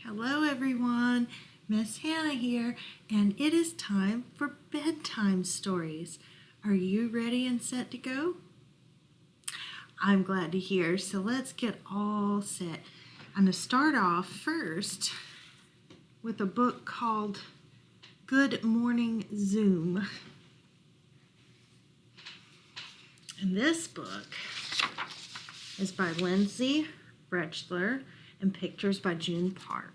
Hello everyone, Miss Hannah here, and it is time for bedtime stories. Are you ready and set to go? I'm glad to hear, so let's get all set. I'm going to start off first with a book called Good Morning Zoom. And this book is by Lindsay Brechler and pictures by June Park.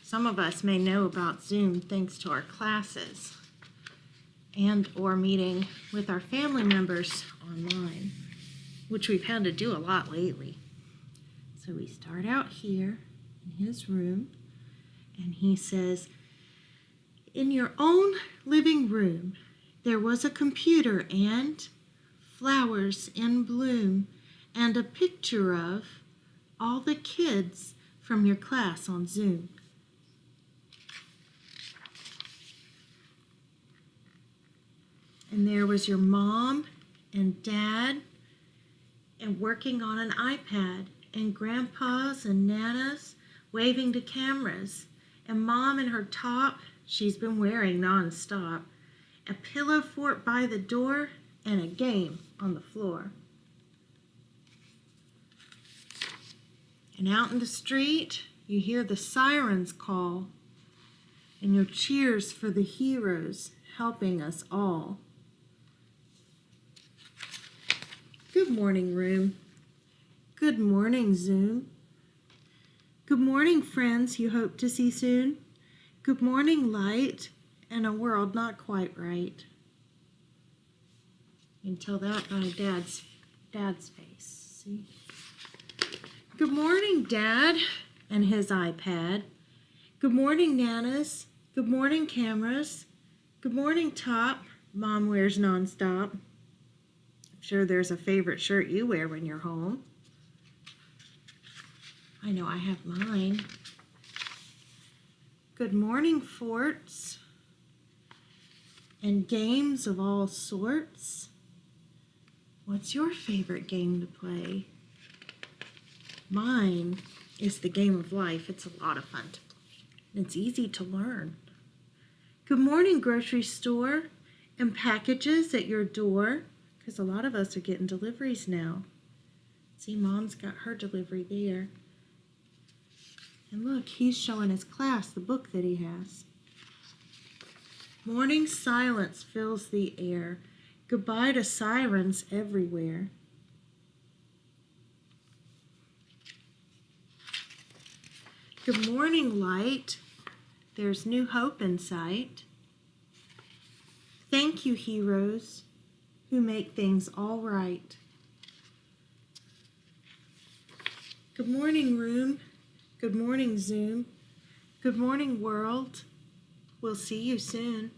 Some of us may know about Zoom thanks to our classes and or meeting with our family members online, which we've had to do a lot lately. So we start out here in his room, and he says, "In your own living room, there was a computer and flowers in bloom and a picture of all the kids from your class on Zoom. And there was your mom and dad and working on an iPad and grandpas and nanas waving to cameras and mom in her top she's been wearing nonstop, a pillow fort by the door and a game on the floor. And out in the street, you hear the sirens call and your cheers for the heroes helping us all. Good morning, room. Good morning, Zoom. Good morning, friends you hope to see soon. Good morning, light, and a world not quite right." You can tell that by Dad's face. See? Good morning, Dad, and his iPad. Good morning, Nanas. Good morning, cameras. Good morning, top. Mom wears nonstop. I'm sure there's a favorite shirt you wear when you're home. I know I have mine. Good morning, forts. And games of all sorts. What's your favorite game to play? Mine is the game of life. It's a lot of fun to play. It's easy to learn. Good morning, grocery store, and packages at your door, because a lot of us are getting deliveries now. See, Mom's got her delivery there. And look, he's showing his class the book that he has. Morning silence fills the air. Goodbye to sirens everywhere. Good morning, light. There's new hope in sight. Thank you, heroes, who make things all right. Good morning, room. Good morning, Zoom. Good morning, world. We'll see you soon.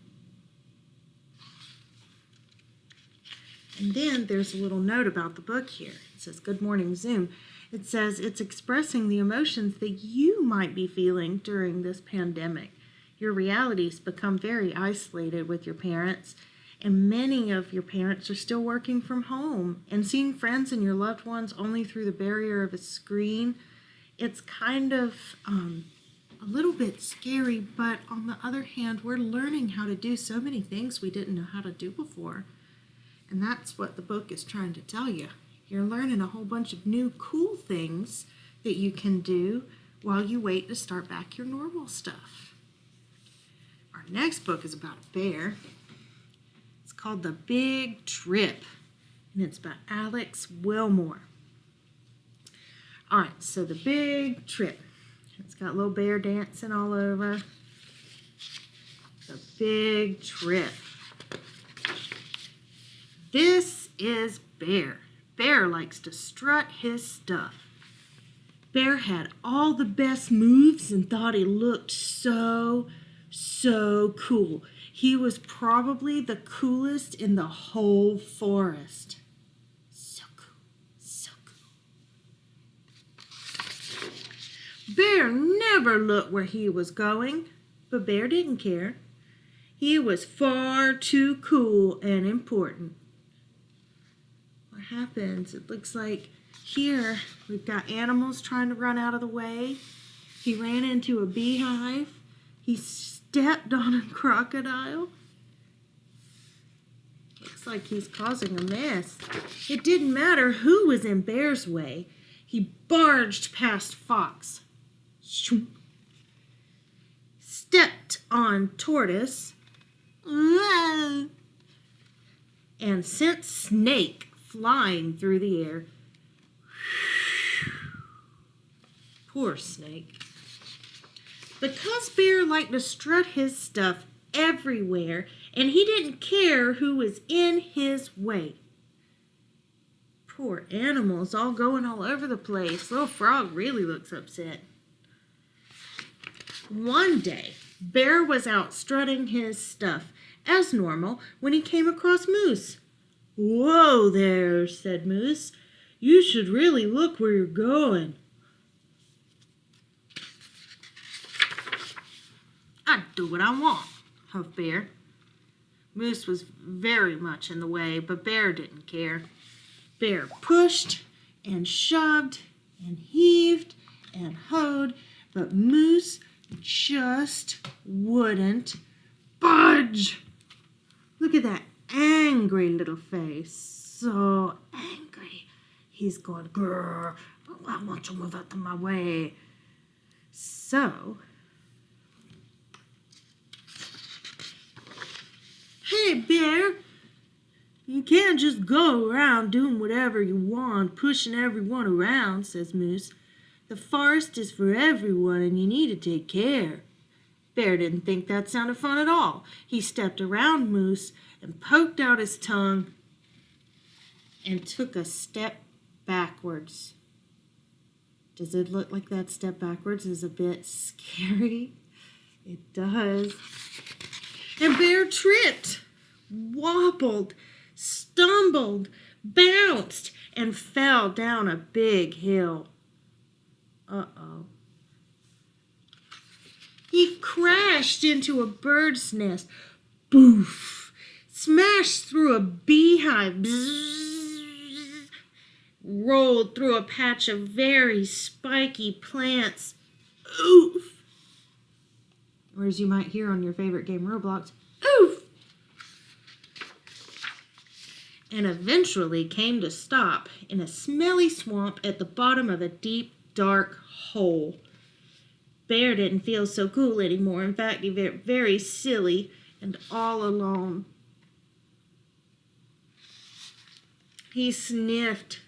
And then there's a little note about the book here. It says, Good morning, Zoom. It says it's expressing the emotions that you might be feeling during this pandemic. Your realities become very isolated with your parents, and many of your parents are still working from home and seeing friends and your loved ones only through the barrier of a screen. It's kind of a little bit scary, but on the other hand, we're learning how to do so many things we didn't know how to do before. And that's what the book is trying to tell you. You're learning a whole bunch of new cool things that you can do while you wait to start back your normal stuff. Our next book is about a bear. It's called The Big Trip, and it's by Alex Wilmore. All right, so The Big Trip. It's got little bear dancing all over. The Big Trip. This is Bear. Bear likes to strut his stuff. Bear had all the best moves and thought he looked so cool. He was probably the coolest in the whole forest. So cool, so cool. Bear never looked where he was going, but Bear didn't care. He was far too cool and important. What happens? It looks like here we've got animals trying to run out of the way. He ran into a beehive. He stepped on a crocodile. Looks like he's causing a mess. It didn't matter who was in Bear's way. He barged past Fox. Stepped on Tortoise. And sent Snake flying through the air. Poor Snake. Because Bear liked to strut his stuff everywhere, and he didn't care who was in his way. Poor animals, all going all over the place. Little Frog really looks upset. One day, Bear was out strutting his stuff, as normal, when he came across Moose. "Whoa there," said Moose. "You should really look where you're going." "I do what I want," huffed Bear. Moose was very much in the way, but Bear didn't care. Bear pushed and shoved and heaved and hoed, but Moose just wouldn't budge. Look at that angry little face. So angry. He's going, "Grrr, I want you to move out of my way." So, "Hey, Bear, you can't just go around doing whatever you want, pushing everyone around," says Moose. "The forest is for everyone, and you need to take care." Bear didn't think that sounded fun at all. He stepped around Moose and poked out his tongue and took a step backwards. Does it look like that step backwards is a bit scary? It does. And Bear tripped, wobbled, stumbled, bounced, and fell down a big hill. Uh-oh. He crashed into a bird's nest. Boof! Smashed through a beehive. Bzzz, rolled through a patch of very spiky plants. Oof! Or as you might hear on your favorite game, Roblox, oof! And eventually came to stop in a smelly swamp at the bottom of a deep, dark hole. Bear didn't feel so cool anymore. In fact, he felt very silly and all alone. He sniffed.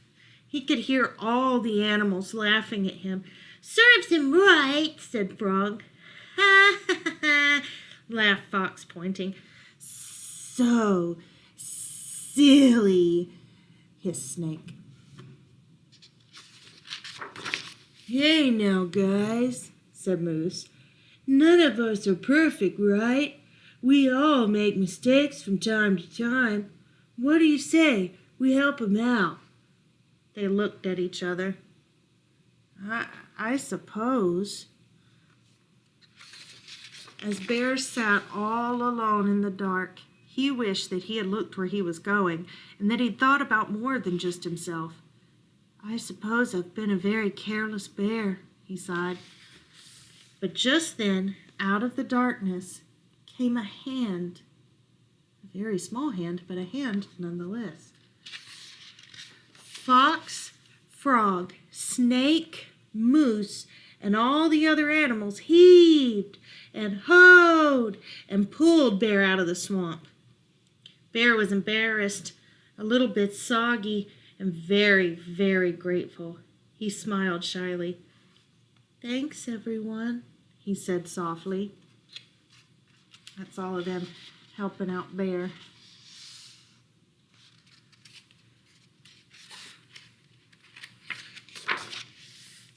He could hear all the animals laughing at him. "Serves him right," said Frog. "Ha ha ha," laughed Fox, pointing. "So silly," hissed Snake. "Hey now, guys," said Moose. "None of us are perfect, right? We all make mistakes from time to time. What do you say? We help 'em out." They looked at each other. I suppose. As Bear sat all alone in the dark, he wished that he had looked where he was going and that he'd thought about more than just himself. "I suppose I've been a very careless bear," he sighed. But just then, out of the darkness, came a hand. A very small hand, but a hand nonetheless. Fox, Frog, Snake, Moose, and all the other animals heaved and hoed and pulled Bear out of the swamp. Bear was embarrassed, a little bit soggy, and very, very grateful. He smiled shyly. "Thanks, everyone," he said softly. That's all of them helping out Bear.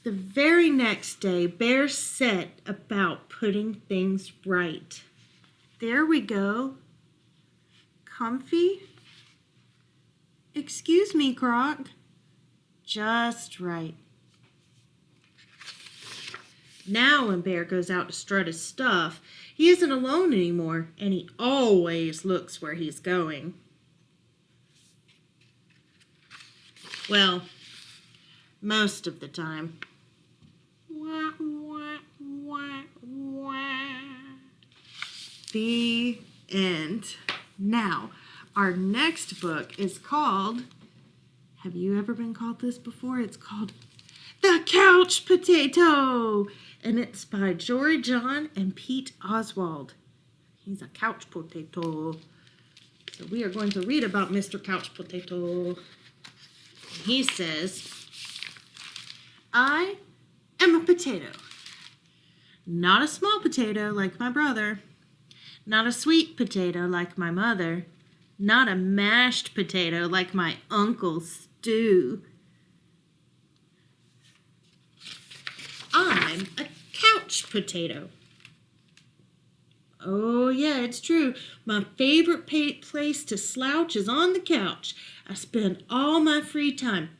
The very next day, Bear set about putting things right. There we go. Comfy? Excuse me, Croc. Just right. Now when Bear goes out to strut his stuff, he isn't alone anymore, and he always looks where he's going. Well, most of the time. Wah, wah. The end. Now, our next book is called, have you ever been called this before? It's called The Couch Potato, and it's by Jory John and Pete Oswald. He's a couch potato. So we are going to read about Mr. Couch Potato. He says, I am a potato. Not a small potato like my brother. Not a sweet potato like my mother. Not a mashed potato like my Uncle Stu. I'm a couch potato. Oh, yeah, it's true. My favorite place to slouch is on the couch. I spend all my free time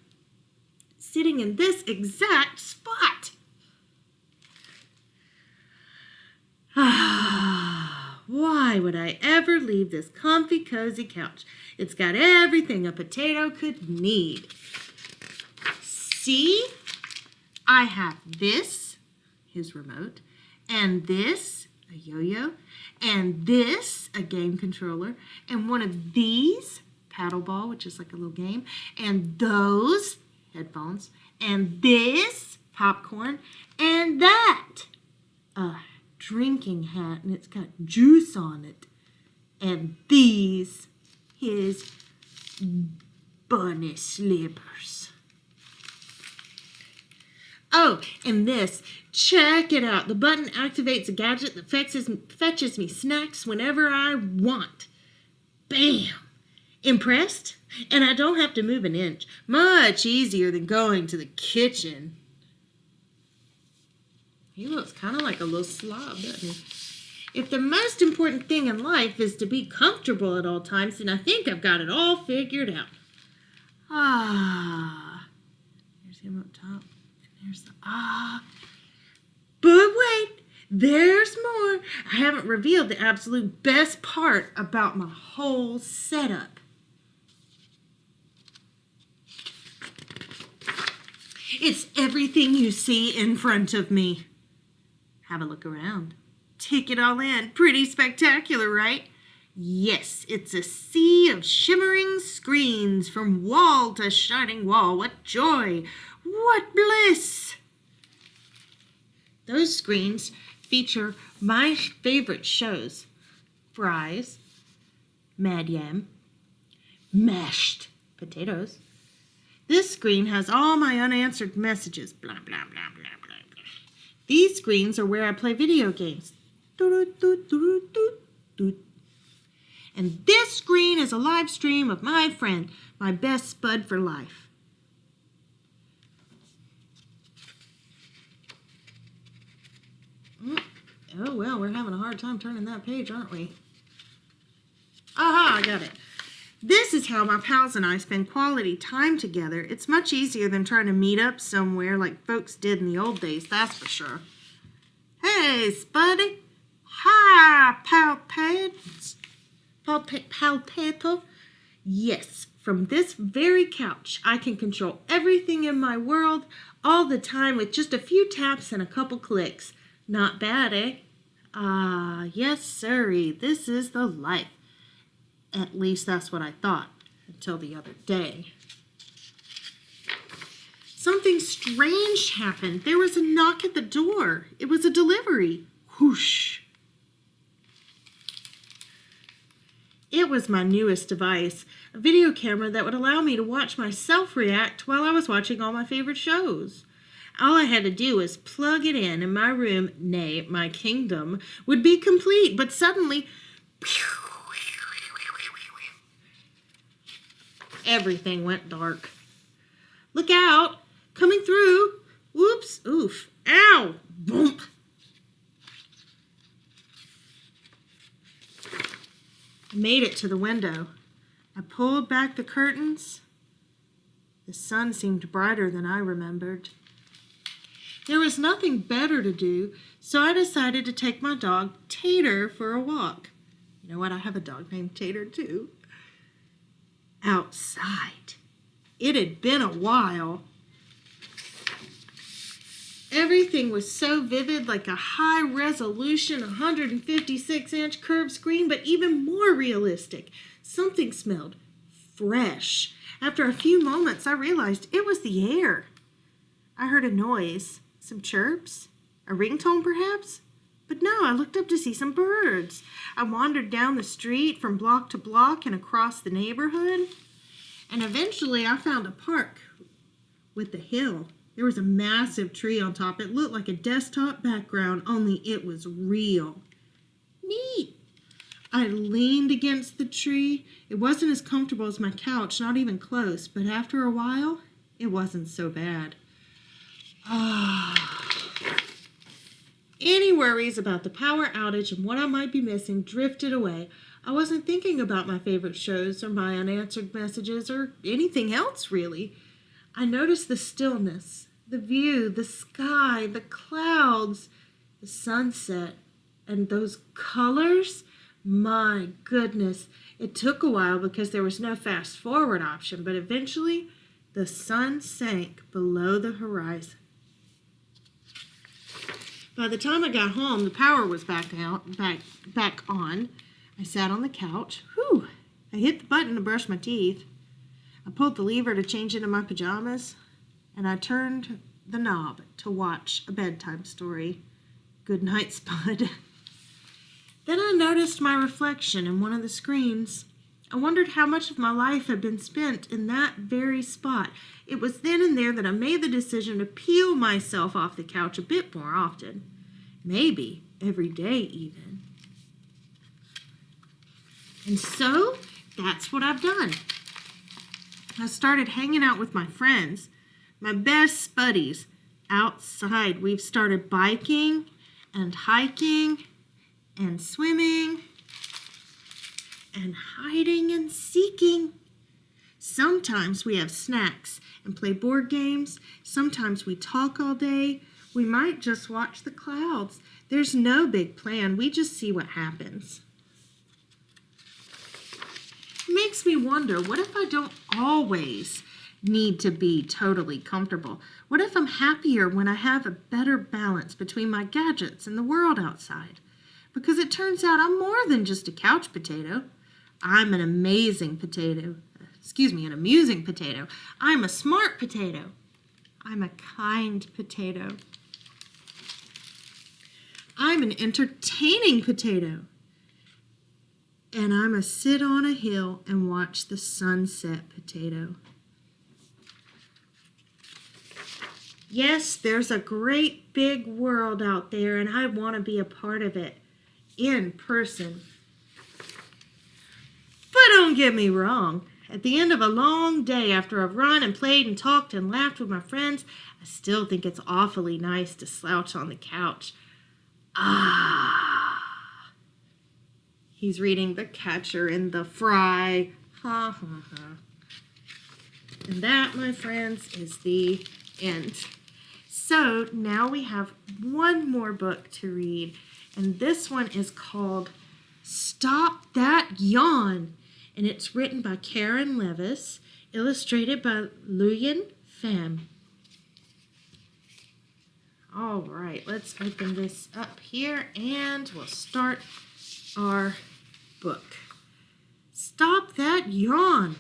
sitting in this exact spot. Why would I ever leave this comfy, cozy couch? It's got everything a potato could need. See? I have this, his remote, and this, a yo-yo, and this, a game controller, and one of these, paddleball, which is like a little game, and those, headphones, and this, popcorn, and that, a drinking hat, and it's got juice on it, and these, his bunny slippers. Oh, and this, check it out. The button activates a gadget that fetches me snacks whenever I want. Bam! Impressed? And I don't have to move an inch. Much easier than going to the kitchen. He looks kind of like a little slob, doesn't he? If the most important thing in life is to be comfortable at all times, then I think I've got it all figured out. Here's him up top. There's the But wait, there's more. I haven't revealed the absolute best part about my whole setup. It's everything you see in front of me. Have a look around. Take it all in. Pretty spectacular, right? Yes, it's a sea of shimmering screens from wall to shining wall. What joy! What bliss! Those screens feature my favorite shows. Fries, Mad Yam, mashed potatoes. This screen has all my unanswered messages. Blah, blah, blah, blah, blah, blah. These screens are where I play video games. And this screen is a live stream of my friend, my best spud for life. Oh, well, we're having a hard time turning that page, aren't we? Aha, I got it. This is how my pals and I spend quality time together. It's much easier than trying to meet up somewhere like folks did in the old days, that's for sure. Hey, Spuddy. Hi, Palpato. Yes, from this very couch, I can control everything in my world all the time with just a few taps and a couple clicks. Not bad, eh? Yes, sirree, this is the life. At least that's what I thought until the other day. Something strange happened. There was a knock at the door. It was a delivery. Whoosh. It was my newest device, a video camera that would allow me to watch myself react while I was watching all my favorite shows. All I had to do was plug it in, and my room, nay, my kingdom, would be complete. But suddenly, everything went dark. Look out! Coming through! Whoops! Oof! Ow! Bump! I made it to the window. I pulled back the curtains. The sun seemed brighter than I remembered. There was nothing better to do, so I decided to take my dog, Tater, for a walk. You know what? I have a dog named Tater, too. Outside. It had been a while. Every Everything was so vivid, like a high-resolution 156-inch curved screen, but even more realistic. Something smelled fresh. After a few moments, I realized it was the air. I heard a noise, some chirps, a ringtone perhaps. But no, I looked up to see some birds. I wandered down the street from block to block and across the neighborhood. And eventually I found a park with a hill. There was a massive tree on top. It looked like a desktop background, only it was real. Neat. I leaned against the tree. It wasn't as comfortable as my couch, not even close, but after a while, it wasn't so bad. Any worries about the power outage and what I might be missing drifted away. I wasn't thinking about my favorite shows or my unanswered messages or anything else, really. I noticed the stillness, the view, the sky, the clouds, the sunset, and those colors. My goodness, it took a while because there was no fast forward option, but eventually the sun sank below the horizon. By the time I got home, the power was back on. I sat on the couch. Whew! I hit the button to brush my teeth. I pulled the lever to change into my pajamas, and I turned the knob to watch a bedtime story. Good night, Spud. Then I noticed my reflection in one of the screens. I wondered how much of my life had been spent in that very spot. It was then and there that I made the decision to peel myself off the couch a bit more often. Maybe every day even. And so, that's what I've done. I started hanging out with my friends, my best buddies, outside. We've started biking and hiking and swimming and hiding and seeking. Sometimes we have snacks and play board games. Sometimes we talk all day. We might just watch the clouds. There's no big plan. We just see what happens. It makes me wonder, what if I don't always need to be totally comfortable? What if I'm happier when I have a better balance between my gadgets and the world outside? Because it turns out I'm more than just a couch potato. I'm an amusing potato. I'm a smart potato. I'm a kind potato. I'm an entertaining potato. And I'm a sit on a hill and watch the sunset potato. Yes, there's a great big world out there, and I want to be a part of it in person. But don't get me wrong. At the end of a long day, after I've run and played and talked and laughed with my friends, I still think it's awfully nice to slouch on the couch. He's reading The Catcher in the Fry. Ha ha ha. And that, my friends, is the end. So now we have one more book to read, and this one is called Stop That Yawn. And it's written by Karen Levis, illustrated by Luyen Pham. All right, let's open this up here, and we'll start our book. Stop That Yawn.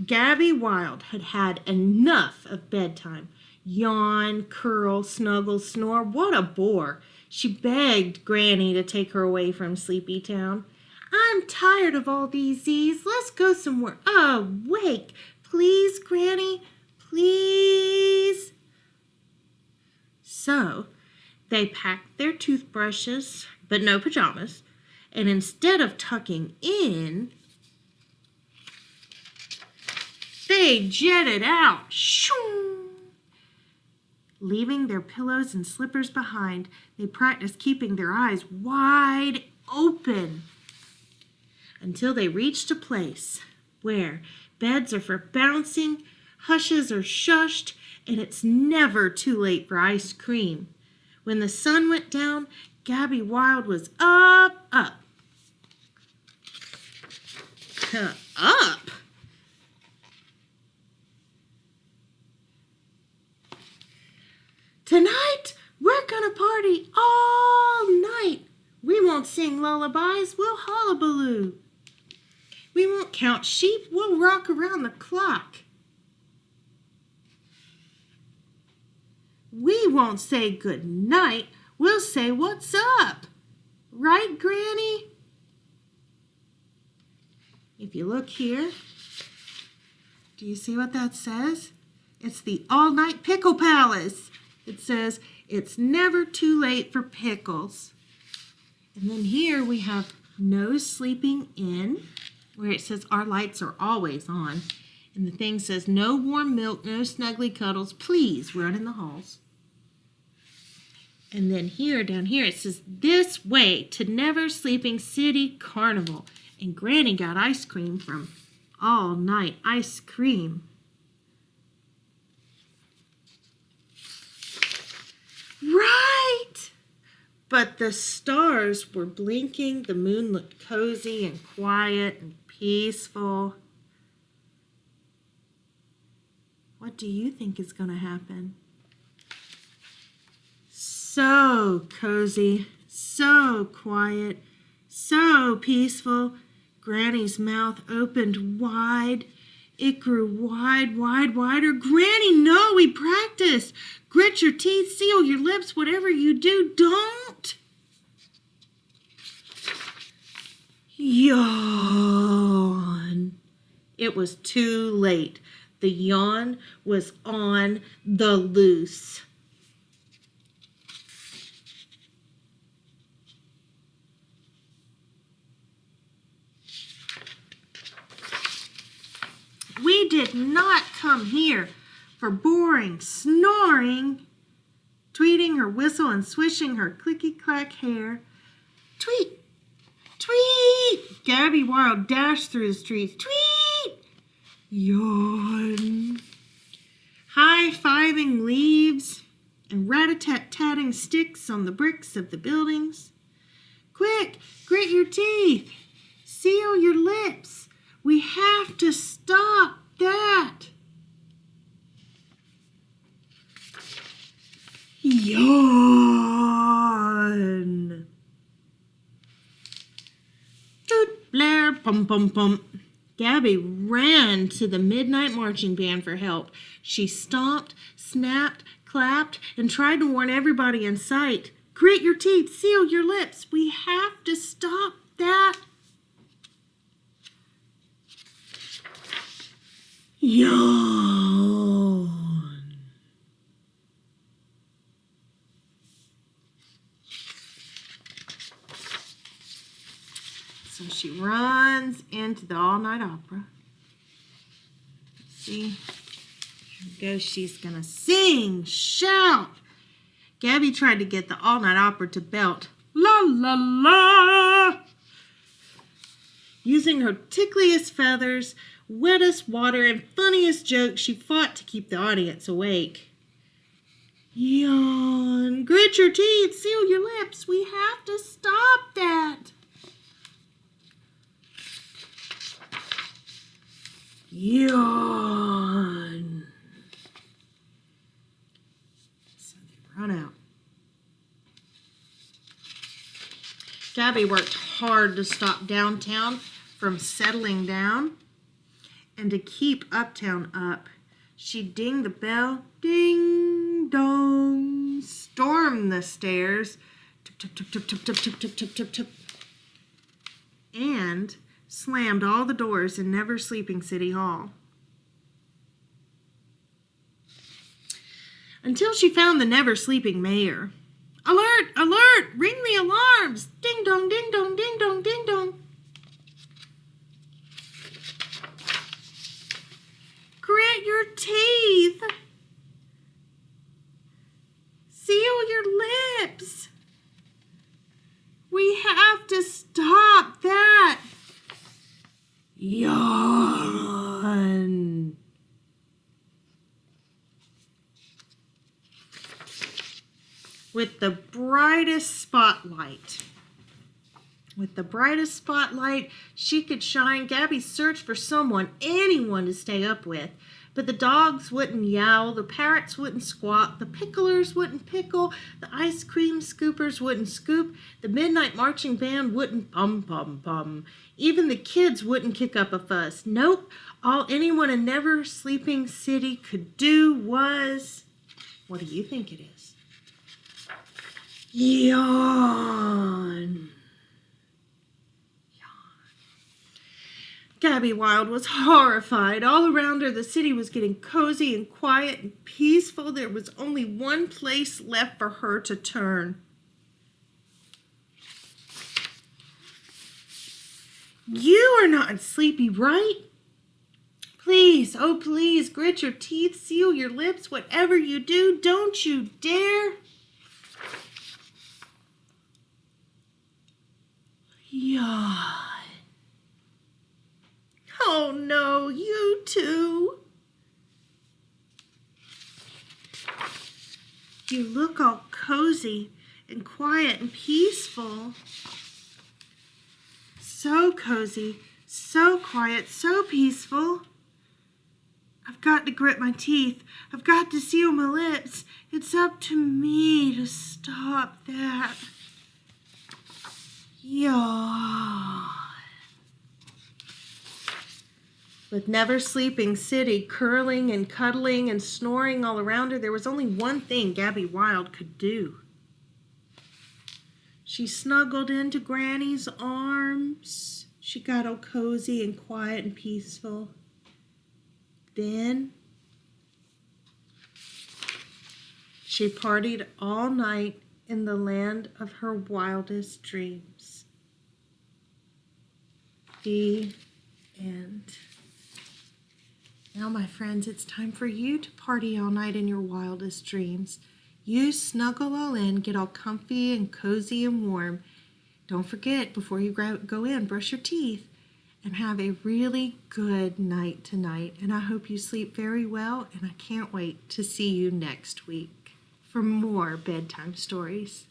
Gabby Wilde had had enough of bedtime. Yawn, curl, snuggle, snore. What a bore. She begged Granny to take her away from Sleepy Town. I'm tired of all these Z's. Let's go somewhere awake. Please, Granny, please. So they packed their toothbrushes, but no pajamas, and instead of tucking in, they jetted out. Shoo! Leaving their pillows and slippers behind, they practiced keeping their eyes wide open until they reached a place where beds are for bouncing, hushes are shushed, and it's never too late for ice cream. When the sun went down, Gabby Wilde was up. Up? Tonight, we're gonna party all night. We won't sing lullabies, we'll hullabaloo. We won't count sheep, we'll rock around the clock. We won't say good night, we'll say what's up. Right, Granny? If you look here, do you see what that says? It's the all-night pickle palace. It says, it's never too late for pickles. And then here we have no sleeping in, where it says our lights are always on. And the thing says, no warm milk, no snuggly cuddles, please run in the halls. And then here, down here, it says, this way to Never Sleeping City Carnival. And Granny got ice cream from All Night Ice Cream. Right! But the stars were blinking, the moon looked cozy and quiet and peaceful. What do you think is going to happen? So cozy, so quiet, so peaceful. Granny's mouth opened wide. It grew wide, wider. Granny, no, we practiced. Grit your teeth, seal your lips, whatever you do, don't. Yawn. It was too late. The yawn was on the loose. We did not come here for boring snoring, tweeting her whistle and swishing her clicky-clack hair. Tweet, tweet! Gabby Wild dashed through the streets. Tweet! Yawn. High-fiving leaves and rat-a-tat-tatting sticks on the bricks of the buildings. Quick, grit your teeth. Seal your lips. We have to stop that. Yawn. Toot, blare, pum, pum, pum. Gabby ran to the midnight marching band for help. She stomped, snapped, clapped, and tried to warn everybody in sight. Grit your teeth, seal your lips. We have to stop that. Yawn. So she runs into the all-night opera. Let's see. Here we go. She's going to sing, shout. Gabby tried to get the all-night opera to belt. La, la, la. Using her tickliest feathers, wettest water, and funniest jokes, she fought to keep the audience awake. Yawn. Grit your teeth. Seal your lips. We have to stop that. Yawn. So they run out. Gabby worked hard to stop downtown from settling down. And to keep uptown up, she dinged the bell, ding dong, stormed the stairs, tip, tip, tip, tip, tip, tip, tip, tip, tip, tip, tip, and slammed all the doors in Never Sleeping City Hall. Until she found the Never Sleeping mayor. Alert, alert, ring the alarms, ding dong, ding dong, ding dong, ding dong. Grit your teeth. Seal your lips. We have to stop that. Yawn. With the brightest spotlight With the brightest spotlight she could shine, Gabby searched for someone, anyone to stay up with. But the dogs wouldn't yowl, the parrots wouldn't squawk, the picklers wouldn't pickle, the ice cream scoopers wouldn't scoop, the midnight marching band wouldn't pum pum pum. Even the kids wouldn't kick up a fuss. Nope, all anyone in Never Sleeping City could do was... What do you think it is? Yawn. Gabby Wilde was horrified. All around her, the city was getting cozy and quiet and peaceful. There was only one place left for her to turn. You are not sleepy, right? Please, oh please, grit your teeth, seal your lips, whatever you do, don't you dare. Yawn. Oh no, you too. You look all cozy and quiet and peaceful. So cozy, so quiet, so peaceful. I've got to grit my teeth. I've got to seal my lips. It's up to me to stop that. Yawn. With Never Sleeping City curling and cuddling and snoring all around her, there was only one thing Gabby Wilde could do. She snuggled into Granny's arms. She got all cozy and quiet and peaceful. Then she partied all night in the land of her wildest dreams. The end. Now, my friends, it's time for you to party all night in your wildest dreams. You snuggle all in, get all comfy and cozy and warm. Don't forget, before you go in, brush your teeth and have a really good night tonight. And I hope you sleep very well, and I can't wait to see you next week for more bedtime stories.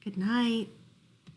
Good night.